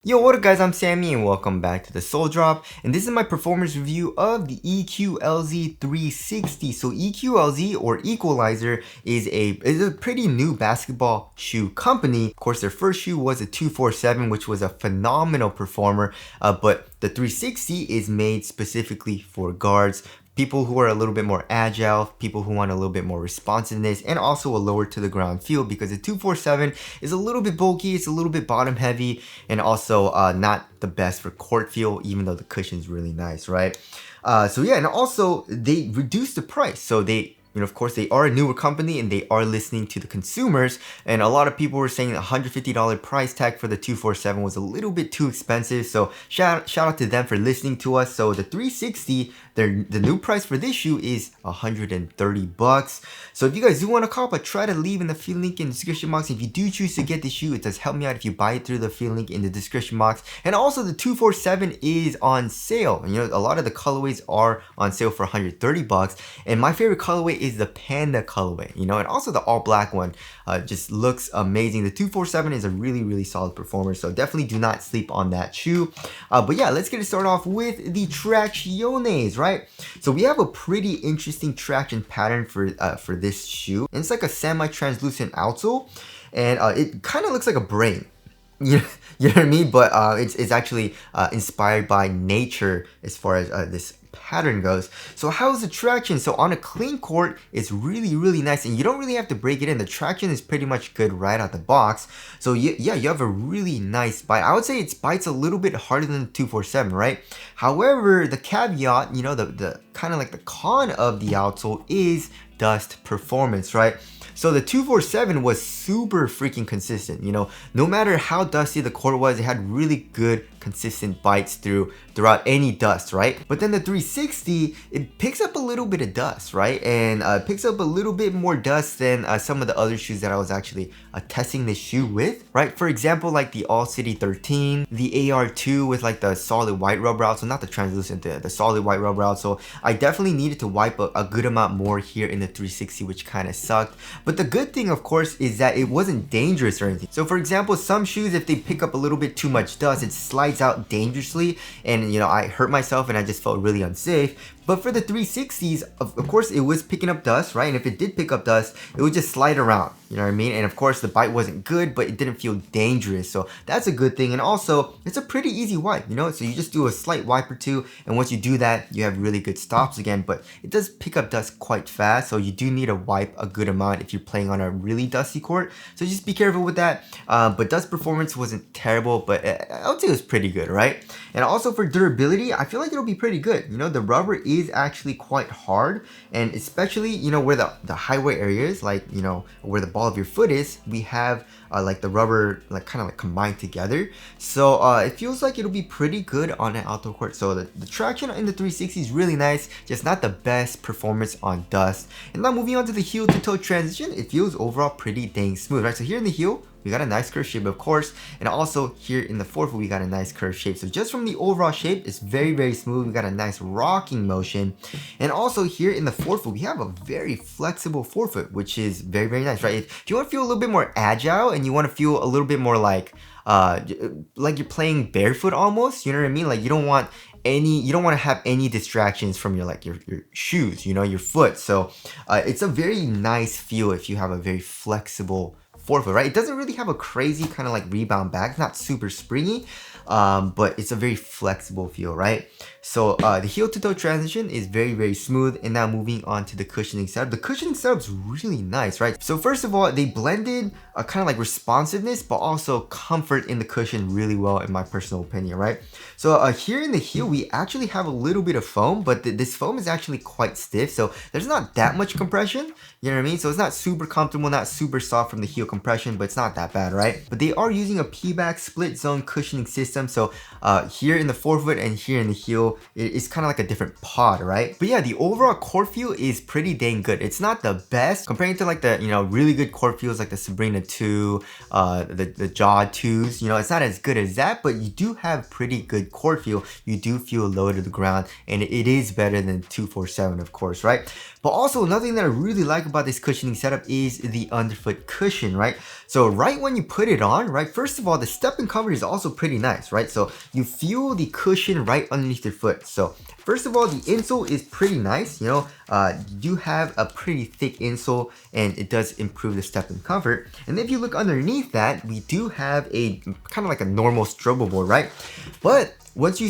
Yo, what up guys, I'm Sammy and welcome back to the Soul Drop, and this is my performance review of the EQLZ 360. So EQLZ, or Equalizer, is a pretty new basketball shoe company. Of course, their first shoe was a 247, which was a phenomenal performer, but the 360 is made specifically for guards. People who are a little bit more agile, people who want a little bit more responsiveness, and also a lower to the ground feel, because the 247 is a little bit bulky, it's a little bit bottom heavy, and also not the best for court feel, even though the cushion is really nice, right? So yeah, and also they reduced the price. So of course, they are a newer company and they are listening to the consumers. And a lot of people were saying the $150 price tag for the 247 was a little bit too expensive. So shout out to them for listening to us. So the 360, the new price for this shoe is $130. So if you guys do want to cop, I try to leave in the affiliate link in the description box. If you do choose to get the shoe, it does help me out if you buy it through the affiliate link in the description box. And also the 247 is on sale. You know, a lot of the colorways are on sale for $130. And my favorite colorway is the Panda colorway, you know, and also the all black one just looks amazing. The 247 is a really solid performer, so definitely do not sleep on that shoe. But yeah, let's get it started off with the Tracciones, right? So we have a pretty interesting traction pattern for this shoe, and it's like a semi-translucent outsole, and it kind of looks like a brain. You know what I mean? But it's actually inspired by nature as far as this pattern goes. So how's the traction? So on a clean court, it's really nice, and you don't really have to break it in. The traction is pretty much good right out the box. So yeah, you have a really nice bite. I would say it bites a little bit harder than the 247, right? However, the caveat, you know, the kind of like the con of the outsole is dust performance, right? So the 247 was super freaking consistent, you know, no matter how dusty the court was, it had really good consistent bites throughout any dust, right? But then the 360, it picks up a little bit of dust, right? And picks up a little bit more dust than some of the other shoes that I was actually testing this shoe with, right? For example, like the All City 13, the AR2 with like the solid white rubber outsole, not the translucent, the solid white rubber outsole. I definitely needed to wipe a good amount more here in the 360, which kind of sucked. But the good thing, of course, is that it wasn't dangerous or anything. So for example, some shoes, if they pick up a little bit too much dust, it slides out dangerously, and you know, I hurt myself and I just felt really unsafe. But for the 360s, of course, it was picking up dust, right? And if it did pick up dust, it would just slide around, you know what I mean? And of course, the bite wasn't good, but it didn't feel dangerous. So that's a good thing. And also, it's a pretty easy wipe, you know? So you just do a slight wipe or two, and once you do that, you have really good stops again. But it does pick up dust quite fast, so you do need to wipe a good amount if you're playing on a really dusty court. So just be careful with that. But dust performance wasn't terrible, but I would say it was pretty good, right? And also for durability, I feel like it'll be pretty good. You know, the rubber is actually quite hard, and especially, you know, where the highway area is, like, you know, where the ball of your foot is, we have like the rubber like kind of like combined together. So it feels like it'll be pretty good on an outdoor court. So the traction in the 360 is really nice, just not the best performance on dust. And now moving on to the heel to toe transition, it feels overall pretty dang smooth, right? So here in the heel, we got a nice curve shape, of course, and also here in the forefoot, we got a nice curve shape. So just from the overall shape, it's very smooth. We got a nice rocking motion. And also here in the forefoot, we have a very flexible forefoot, which is very nice, right? If you want to feel a little bit more agile and you want to feel a little bit more like you're playing barefoot almost, you know what I mean? Like you don't want to have any distractions from your shoes, you know, your foot. So it's a very nice feel if you have a very flexible forefoot, right? It doesn't really have a crazy kind of like rebound back. It's not super springy, but it's a very flexible feel, right? So the heel to toe transition is very smooth. And now moving on to the cushioning setup. The cushioning setup's really nice, right? So first of all, they blended a kind of like responsiveness, but also comfort in the cushion really well, in my personal opinion, right? So here in the heel, we actually have a little bit of foam, but this foam is actually quite stiff. So there's not that much compression, you know what I mean? So it's not super comfortable, not super soft from the heel compression, but it's not that bad, right? But they are using a Pebax split zone cushioning system. So here in the forefoot and here in the heel, it's kind of like a different pod, right? But yeah, the overall court feel is pretty dang good. It's not the best comparing to like the, you know, really good court feels like the Sabrina 2, the Jaw 2s, you know, it's not as good as that, but you do have pretty good court feel. You do feel low to the ground, and it is better than 247, of course, right? But also another thing that I really like about this cushioning setup is the underfoot cushion, right? So right when you put it on, right, first of all, the step and cover is also pretty nice. nice, right? So you feel the cushion right underneath your foot. So first of all, the insole is pretty nice. You do have a pretty thick insole, and it does improve the step and comfort. And if you look underneath that, we do have a kind of like a normal strobo board, right? But once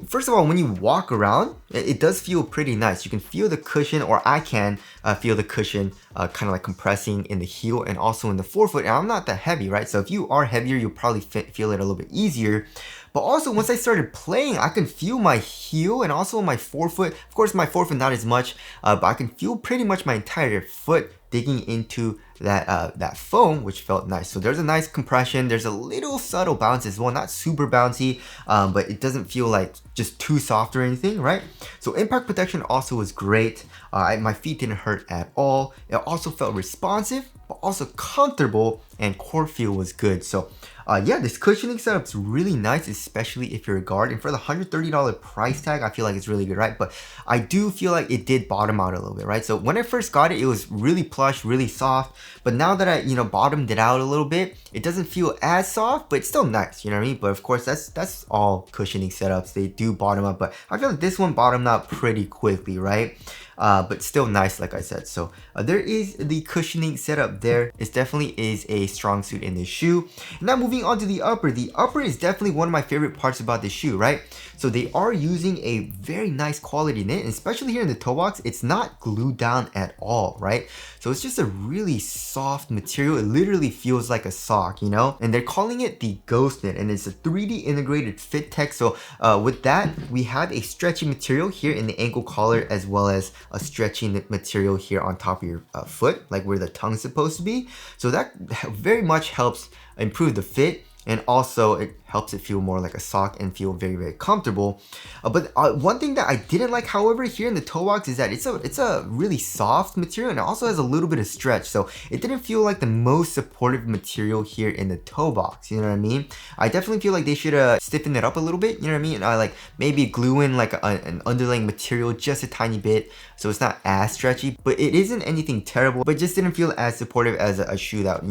first of all, when you walk around, it does feel pretty nice. You can feel the cushion, or I can feel the cushion kind of like compressing in the heel and also in the forefoot. And I'm not that heavy, right? So if you are heavier, you'll probably feel it a little bit easier. But also, once I started playing, I can feel my heel and also my forefoot. Of course, my forefoot not as much, but I can feel pretty much my entire foot digging into that foam, which felt nice. So there's a nice compression. There's a little subtle bounce as well, not super bouncy, but it doesn't feel like just too soft or anything, right? So impact protection also was great. My feet didn't hurt at all. It also felt responsive, but also comfortable, and core feel was good. So yeah, this cushioning setup's really nice, especially if you're a guard. And for the $130 price tag, I feel like it's really good, right? But I do feel like it did bottom out a little bit, right? So when I first got it, it was really plush, really soft. But now that I, bottomed it out a little bit, it doesn't feel as soft, but it's still nice, you know what I mean? But of course, that's all cushioning setups. They do bottom up, but I feel like this one bottomed out pretty quickly, right? But still nice, like I said. So there is the cushioning setup there. It definitely is a strong suit in this shoe. Now moving on to the upper. The upper is definitely one of my favorite parts about this shoe, right? So they are using a very nice quality knit, and especially here in the toe box, it's not glued down at all, right? So it's just a really soft material. It literally feels like a sock, And they're calling it the Ghost Knit, and it's a 3D integrated fit tech. So with that, we have a stretchy material here in the ankle collar, as well as a stretchy knit material here on top of your foot, like where the tongue's supposed to be. So that very much helps improve the fit, and also it helps it feel more like a sock and feel very, very comfortable. But one thing that I didn't like, however, here in the toe box is that it's a really soft material, and it also has a little bit of stretch. So it didn't feel like the most supportive material here in the toe box, you know what I mean? I definitely feel like they should stiffen it up a little bit, you know what I mean? And like maybe glue in like an underlaying material just a tiny bit, so it's not as stretchy, but it isn't anything terrible, but just didn't feel as supportive as a shoe that,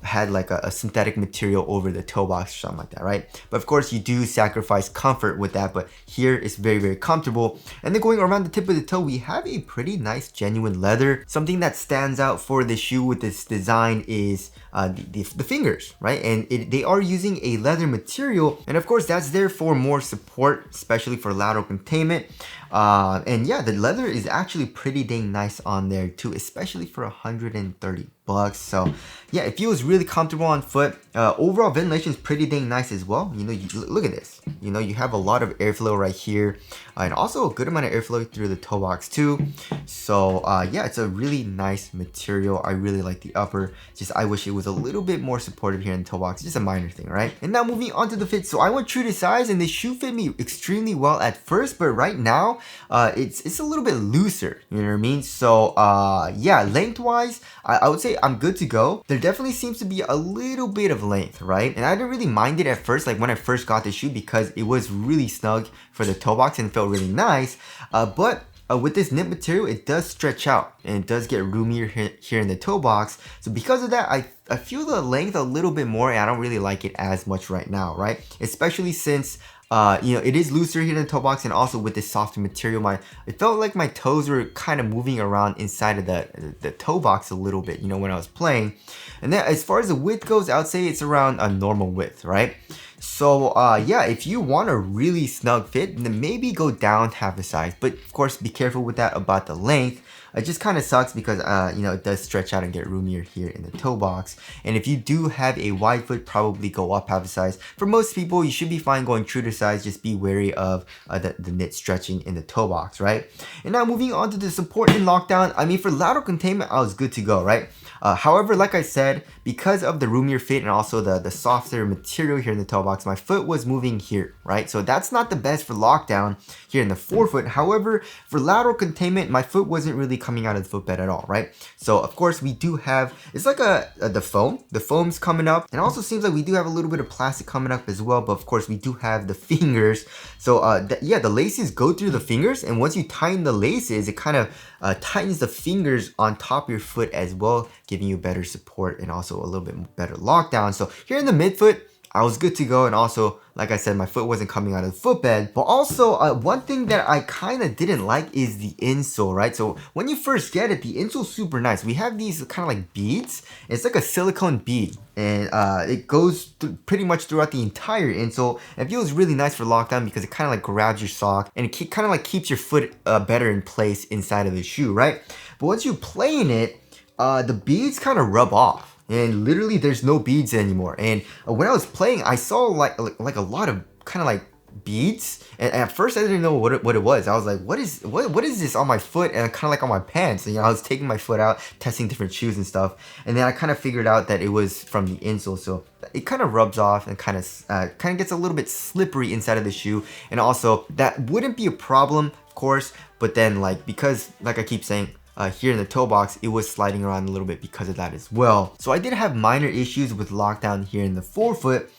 had like a synthetic material over the toe box or something like that, right? But of course, you do sacrifice comfort with that, but here it's very, very comfortable. And then going around the tip of the toe, we have a pretty nice genuine leather. Something that stands out for the shoe with this design is the fingers, right? And they are using a leather material, and of course that's there for more support, especially for lateral containment. And yeah, the leather is actually pretty dang nice on there too, especially for $130. So yeah, it feels really comfortable on foot. Overall ventilation is pretty dang nice as well. You look at this. You have a lot of airflow right here, and also a good amount of airflow through the toe box too. So yeah, it's a really nice material. I really like the upper. Just I wish it was a little bit more supportive here in the toe box. Just a minor thing, right? And now moving on to the fit. So I went true to size, and the shoe fit me extremely well at first, but right now it's a little bit looser. You know what I mean? So yeah, lengthwise, I would say I'm good to go. There definitely seems to be a little bit of length, right? And I didn't really mind it at first, like when I first got the shoe, because it was really snug for the toe box and felt really nice. But with this knit material, it does stretch out and it does get roomier here in the toe box. So because of that, I feel the length a little bit more, and I don't really like it as much right now, right? Especially since it is looser here in the toe box, and also with this softer material, it felt like my toes were kind of moving around inside of the toe box a little bit, when I was playing. And then as far as the width goes, I would say it's around a normal width, right? So yeah, if you want a really snug fit, then maybe go down half a size. But of course, be careful with that about the length. It just kind of sucks because it does stretch out and get roomier here in the toe box. And if you do have a wide foot, probably go up half a size. For most people, you should be fine going true to size. Just be wary of the knit stretching in the toe box, right? And now moving on to the support and lockdown. I mean, for lateral containment, I was good to go, right? However, like I said, because of the roomier fit and also the softer material here in the toe box, my foot was moving here, right? So that's not the best for lockdown here in the forefoot. However, for lateral containment, my foot wasn't really coming out of the footbed at all, right? So of course we do have, it's like the foam. The foam's coming up, and also seems like we do have a little bit of plastic coming up as well. But of course we do have the fingers. So yeah, the laces go through the fingers, and once you tighten the laces, it kind of tightens the fingers on top of your foot as well, giving you better support and also a little bit better lockdown. So here in the midfoot, I was good to go, and also, like I said, my foot wasn't coming out of the footbed. But also, one thing that I kind of didn't like is the insole, right? So when you first get it, the insole's super nice. We have these kind of like beads. It's like a silicone bead, and it goes pretty much throughout the entire insole. It feels really nice for lockdown because it kind of like grabs your sock, and it kind of like keeps your foot better in place inside of the shoe, right? But once you play in it, the beads kind of rub off. And literally there's no beads anymore. And when I was playing, I saw like a lot of kind of like beads, and at first I didn't know what it was. I was like, what is this on my foot and kind of like on my pants? And, I was taking my foot out, testing different shoes and stuff, and then I kind of figured out that it was from the insole. So it kind of rubs off and kind of gets a little bit slippery inside of the shoe. And also that wouldn't be a problem, of course, but then because like I keep saying, here in the toe box, it was sliding around a little bit because of that as well. So I did have minor issues with lockdown here in the forefoot.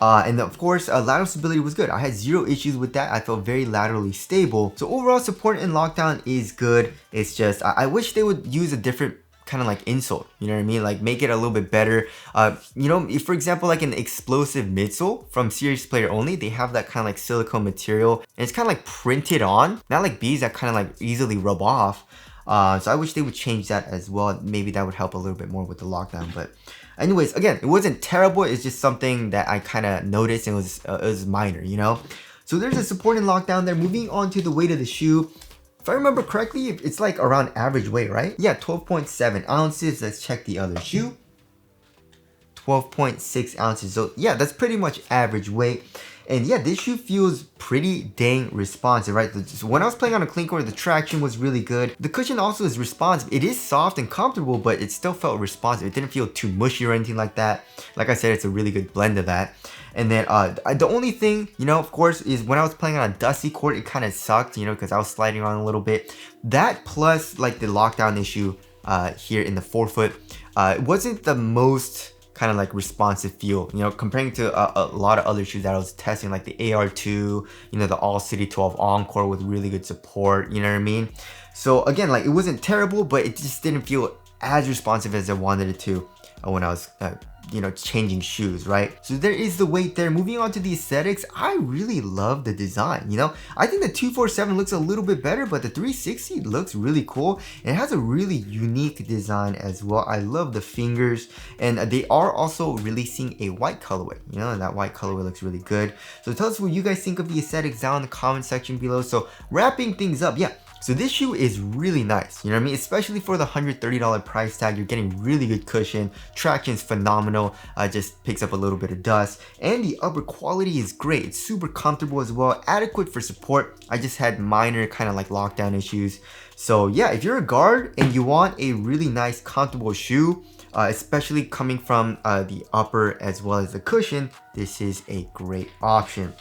And of course, lateral stability was good. I had zero issues with that. I felt very laterally stable. So overall support in lockdown is good. It's just, I wish they would use a different kind of like insole, you know what I mean? Like make it a little bit better. If, for example, like an explosive midsole from Serious Player Only, they have that kind of like silicone material, and it's kind of like printed on, not like beads that kind of like easily rub off. So I wish they would change that as well. Maybe that would help a little bit more with the lockdown. But anyways, again, it wasn't terrible. It's just something that I kind of noticed, and it was minor, So there's a support in lockdown there. Moving on to the weight of the shoe. If I remember correctly, it's like around average weight, right? Yeah, 12.7 ounces. Let's check the other shoe. 12.6 ounces. So yeah, that's pretty much average weight. And yeah, this shoe feels pretty dang responsive, right? So when I was playing on a clean court, the traction was really good. The cushion also is responsive. It is soft and comfortable, but it still felt responsive. It didn't feel too mushy or anything like that. Like I said, it's a really good blend of that. And then the only thing, of course, is when I was playing on a dusty court, it kind of sucked, because I was sliding around a little bit. That plus like the lockdown issue here in the forefoot, it wasn't the most kind of like responsive feel, comparing to a lot of other shoes that I was testing, like the AR2, the All City 12 Encore with really good support, you know what I mean? So again, like it wasn't terrible, but it just didn't feel as responsive as I wanted it to when I was changing shoes, right? So there is the weight there. Moving on to the aesthetics, I really love the design, I think the 247 looks a little bit better, but the 360 looks really cool. It has a really unique design as well. I love the fingers, and they are also releasing a white colorway, and that white colorway looks really good. So tell us what you guys think of the aesthetics down in the comment section below. So wrapping things up, yeah. So this shoe is really nice, you know what I mean? Especially for the $130 price tag, you're getting really good cushion. Traction is phenomenal, just picks up a little bit of dust. And the upper quality is great. It's super comfortable as well, adequate for support. I just had minor kind of like lockdown issues. So yeah, if you're a guard and you want a really nice comfortable shoe, especially coming from the upper as well as the cushion, this is a great option.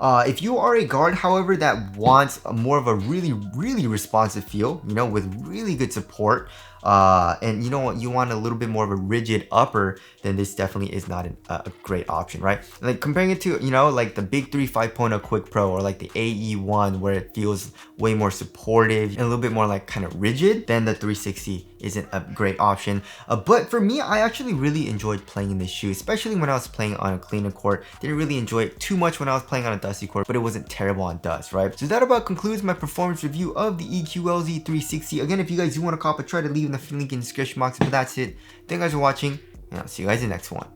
If you are a guard, however, that wants more of a really responsive feel, with really good support, and you want a little bit more of a rigid upper, then this definitely is not a great option, right? Like comparing it to, like the Big 3 5.0 Quick Pro, or like the AE1, where it feels way more supportive and a little bit more like kind of rigid, then the 360 isn't a great option. But for me, I actually really enjoyed playing in this shoe, especially when I was playing on a cleaner court. Didn't really enjoy it too much when I was playing on a dusty court, but it wasn't terrible on dust, right? So that about concludes my performance review of the EQLZ 360. Again, if you guys do want to cop it, try to leave in the link in the description box. But that's it. Thank you guys for watching, and I'll see you guys in the next one.